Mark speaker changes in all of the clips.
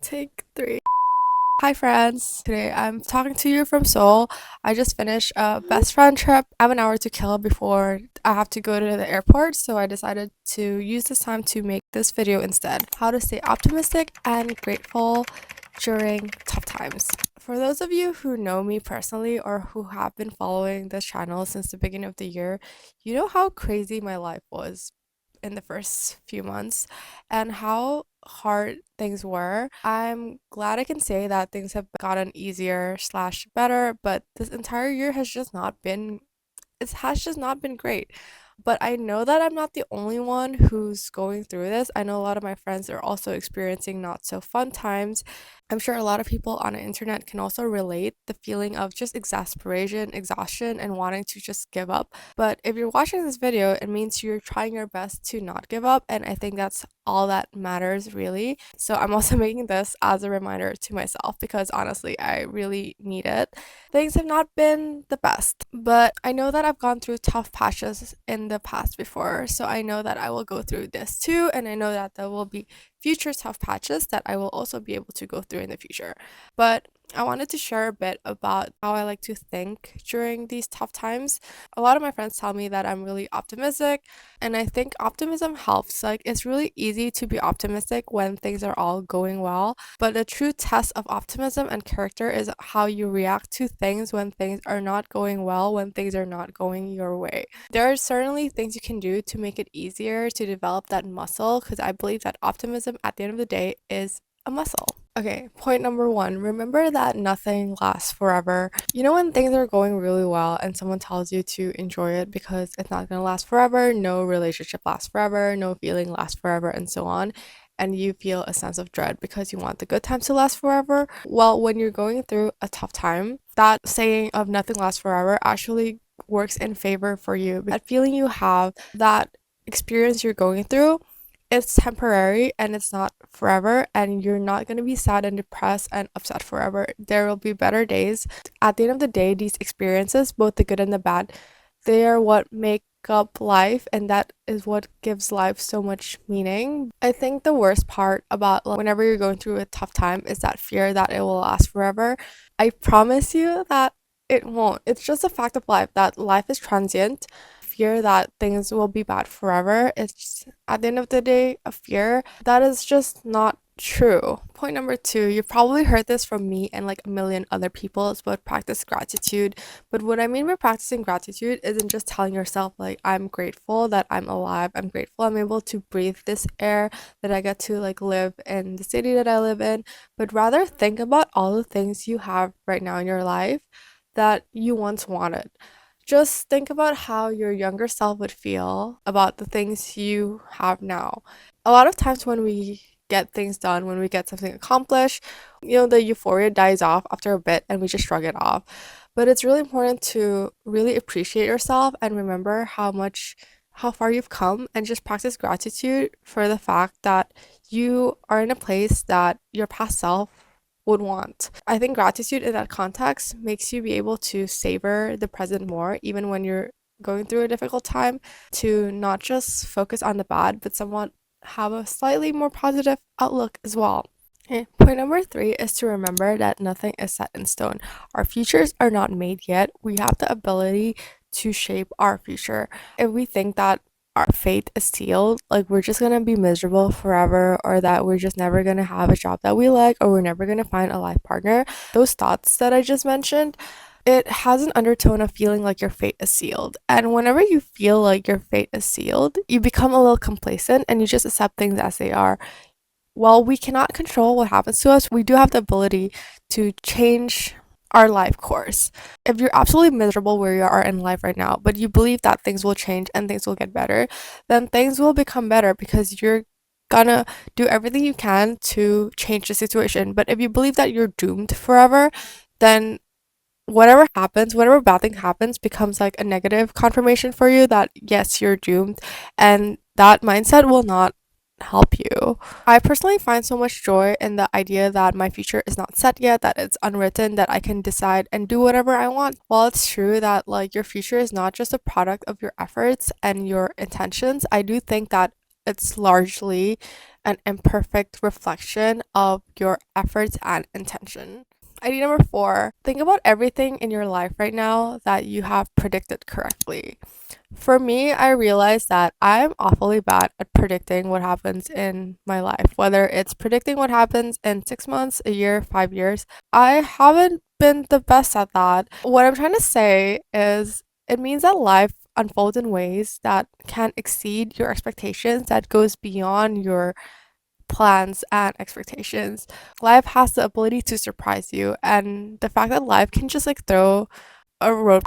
Speaker 1: Take three. Hi friends, today I'm talking to you from Seoul. I just finished a best friend trip. I have an hour to kill before I have to go to the airport, so I decided to use this time to make this video instead. How to stay optimistic and grateful during tough times. For those of you who know me personally or who have been following this channel since the beginning of the year, you know how crazy my life was in the first few months and how hard things were. I'm glad I can say that things have gotten easier slash better, but this entire year has just not been great. But I know that I'm not the only one who's going through this. I know a lot of my friends are also experiencing not so fun times. I'm sure a lot of people on the internet can also relate the feeling of just exasperation, exhaustion, and wanting to just give up. But if you're watching this video, it means you're trying your best to not give up, and I think that's all that matters really. So I'm also making this as a reminder to myself because honestly, I really need it. Things have not been the best, but I know that I've gone through tough patches in the past before, so I know that I will go through this too, and I know that there will be future tough patches that I will also be able to go through in the future. But I wanted to share a bit about how I like to think during these tough times. A lot of my friends tell me that I'm really optimistic, and I think optimism helps. Like, it's really easy to be optimistic when things are all going well, but the true test of optimism and character is how you react to things when things are not going well, when things are not going your way. There are certainly things you can do to make it easier to develop that muscle because I believe that optimism at the end of the day is a muscle. Okay, point number one, remember that nothing lasts forever. You know, when things are going really well and someone tells you to enjoy it because it's not gonna last forever, no relationship lasts forever, no feeling lasts forever, and so on, and you feel a sense of dread because you want the good times to last forever. Well, when you're going through a tough time, that saying of nothing lasts forever actually works in favor for you. That feeling you have, that experience you're going through, it's temporary and it's not forever, and you're not going to be sad and depressed and upset forever. There will be better days. At the end of the day, these experiences, both the good and the bad, they are what make up life, and that is what gives life so much meaning. I think the worst part about whenever you're going through a tough time is that fear that it will last forever. I promise you that it won't. It's just a fact of life that life is transient. Fear that things will be bad forever, it's at the end of the day a fear that is just not true. Point number two, you've probably heard this from me and like a million other people, it's about practice gratitude. But what I mean by practicing gratitude isn't just telling yourself like I'm grateful that I'm alive, I'm grateful I'm able to breathe this air, that I get to like live in the city that I live in, but rather think about all the things you have right now in your life that you once wanted. Just think about how your younger self would feel about the things you have now. A lot of times when we get things done, when we get something accomplished, the euphoria dies off after a bit and we just shrug it off. But it's really important to really appreciate yourself and remember how far you've come, and just practice gratitude for the fact that you are in a place that your past self would want. I think gratitude in that context makes you be able to savor the present more, even when you're going through a difficult time, to not just focus on the bad, but somewhat have a slightly more positive outlook as well. Okay. Point number three is to remember that nothing is set in stone. Our futures are not made yet. We have the ability to shape our future. If we think that our fate is sealed, like we're just gonna be miserable forever, or that we're just never gonna have a job that we like, or we're never gonna find a life partner, those thoughts that I just mentioned, it has an undertone of feeling like your fate is sealed. And whenever you feel like your fate is sealed, you become a little complacent and you just accept things as they are. While we cannot control what happens to us, we do have the ability to change our life course. If you're absolutely miserable where you are in life right now, but you believe that things will change and things will get better, then things will become better because you're gonna do everything you can to change the situation. But if you believe that you're doomed forever, then whatever happens, whatever bad thing happens, becomes like a negative confirmation for you that yes, you're doomed, and that mindset will not help you. I personally find so much joy in the idea that my future is not set yet, that it's unwritten, that I can decide and do whatever I want. While it's true that like your future is not just a product of your efforts and your intentions, I do think that it's largely an imperfect reflection of your efforts and intention. Idea number 4, think about everything in your life right now that you have predicted correctly. For me, I realized that I'm awfully bad at predicting what happens in my life, whether it's predicting what happens in 6 months, a year, 5 years. I haven't been the best at that. What I'm trying to say is it means that life unfolds in ways that can exceed your expectations, that goes beyond your plans and expectations. Life has the ability to surprise you, and the fact that life can just like throw a road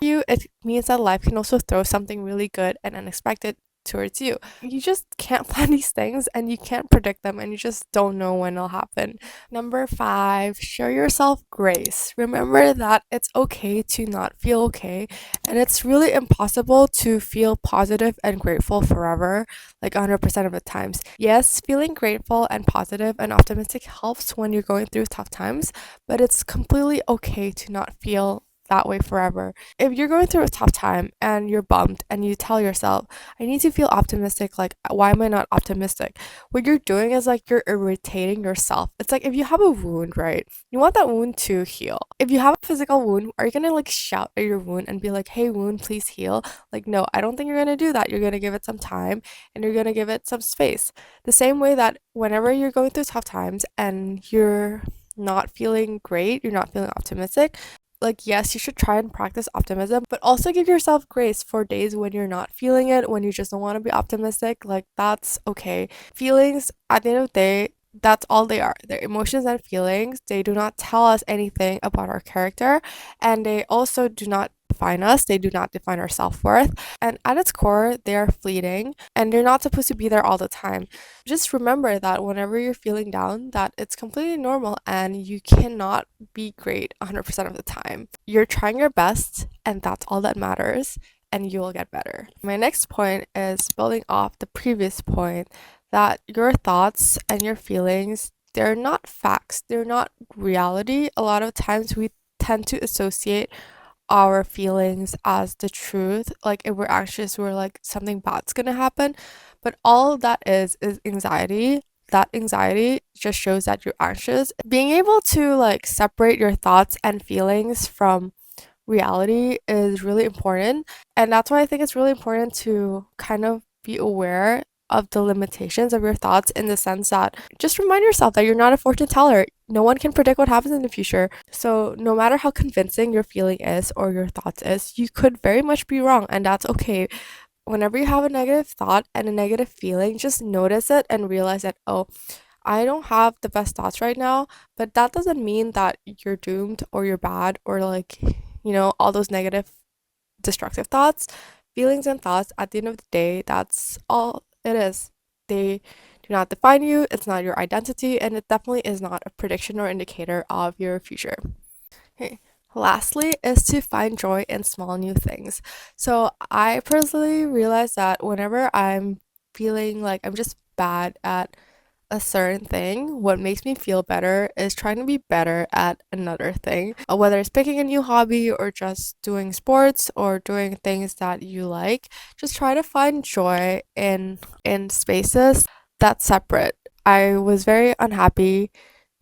Speaker 1: you, it means that life can also throw something really good and unexpected towards you. You just can't plan these things and you can't predict them and you just don't know when it'll happen. Number 5, show yourself grace. Remember that it's okay to not feel okay, and it's really impossible to feel positive and grateful forever, like 100% of the times. Yes, feeling grateful and positive and optimistic helps when you're going through tough times, but it's completely okay to not feel that way forever. If you're going through a tough time and you're bummed and you tell yourself, I need to feel optimistic, like, why am I not optimistic? What you're doing is like you're irritating yourself. It's like if you have a wound, right? You want that wound to heal. If you have a physical wound, are you gonna like shout at your wound and be like, hey, wound, please heal? Like, no, I don't think you're gonna do that. You're gonna give it some time and you're gonna give it some space. The same way that whenever you're going through tough times and you're not feeling great, you're not feeling optimistic, like, yes, you should try and practice optimism, but also give yourself grace for days when you're not feeling it, when you just don't want to be optimistic. Like, that's okay. Feelings, at the end of the day, that's all they are. They're emotions and feelings. They do not tell us anything about our character, and they also do not define us. They do not define our self-worth. And at its core, they are fleeting, and they're not supposed to be there all the time. Just remember that whenever you're feeling down, that it's completely normal and you cannot be great 100% of the time. You're trying your best, and that's all that matters, and you will get better. My next point is building off the previous point, that your thoughts and your feelings, they're not facts, they're not reality. A lot of times we tend to associate our feelings as the truth. Like if we're anxious, we're like something bad's gonna happen. But all that is anxiety. That anxiety just shows that you're anxious. Being able to like separate your thoughts and feelings from reality is really important. And that's why I think it's really important to kind of be aware of the limitations of your thoughts, in the sense that just remind yourself that you're not a fortune teller. No one can predict what happens in the future. So no matter how convincing your feeling is or your thoughts is, you could very much be wrong, and that's okay. Whenever you have a negative thought and a negative feeling, just notice it and realize that, oh, I don't have the best thoughts right now, but that doesn't mean that you're doomed or you're bad or like, all those negative, destructive thoughts. Feelings and thoughts, at the end of the day, that's all it is. They do not define you, it's not your identity, and it definitely is not a prediction or indicator of your future. Okay. Lastly, is to find joy in small new things. So I personally realize that whenever I'm feeling like I'm just bad at a certain thing, what makes me feel better is trying to be better at another thing. Whether it's picking a new hobby or just doing sports or doing things that you like, just try to find joy in spaces that's separate. I was very unhappy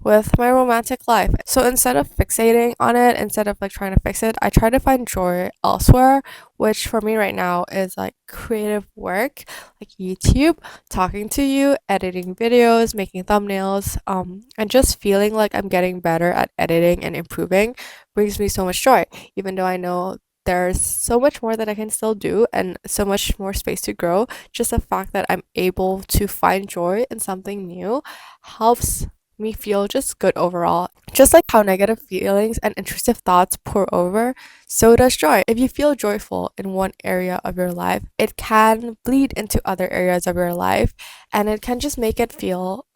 Speaker 1: with my romantic life. So instead of fixating on it, instead of like trying to fix it, I try to find joy elsewhere, which for me right now is like creative work, like YouTube, talking to you, editing videos, making thumbnails, and just feeling like I'm getting better at editing and improving brings me so much joy, even though I know there's so much more that I can still do and so much more space to grow. Just the fact that I'm able to find joy in something new helps me feel just good overall. Just like how negative feelings and intrusive thoughts pour over, so does joy. If you feel joyful in one area of your life, it can bleed into other areas of your life, and it can just make it feel,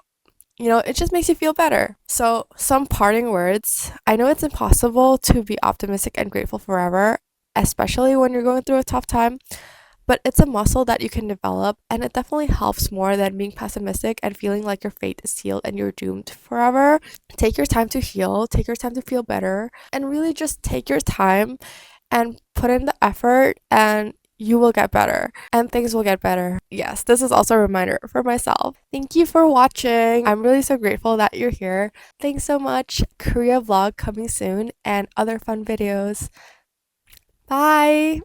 Speaker 1: it just makes you feel better. So, some parting words. I know it's impossible to be optimistic and grateful forever, especially when you're going through a tough time, but it's a muscle that you can develop, and it definitely helps more than being pessimistic and feeling like your fate is sealed and you're doomed forever. Take your time to heal, take your time to feel better, and really just take your time and put in the effort, and you will get better and things will get better. Yes, this is also a reminder for myself. Thank you for watching. I'm really so grateful that you're here. Thanks so much. Korea vlog coming soon and other fun videos. Bye.